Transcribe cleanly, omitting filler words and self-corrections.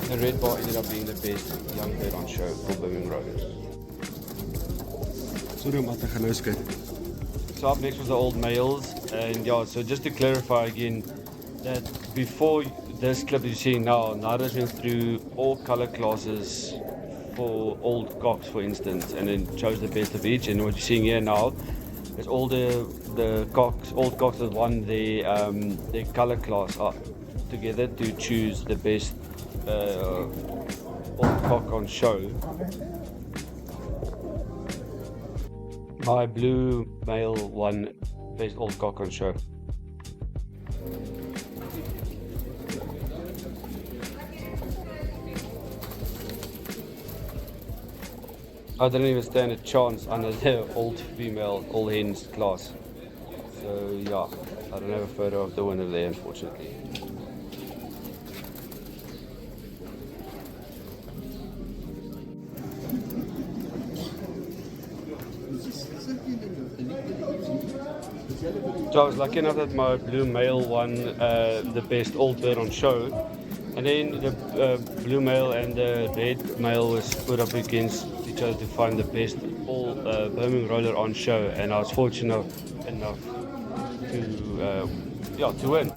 The red bar ended up being the best young bird on show for Birmingham Rollers. Sorry om te gaan nou kyk. So up next was the old males, and yeah, so just to clarify again, that before this clip you're seeing now, Nadas went through all color classes for old cocks, for instance, and then chose the best of each. And what you're seeing here now is all the cocks, old cocks that won their color class up together to choose the best old cock on show. My blue male won best old cock on show. I didn't even stand a chance under the old female all hens class. So yeah, I don't have a photo of the winner there, unfortunately. So I was lucky enough that my blue male won the best old bird on show, and then the blue male and the red male was put up against each other to find the best old Birmingham roller on show, and I was fortunate enough to win.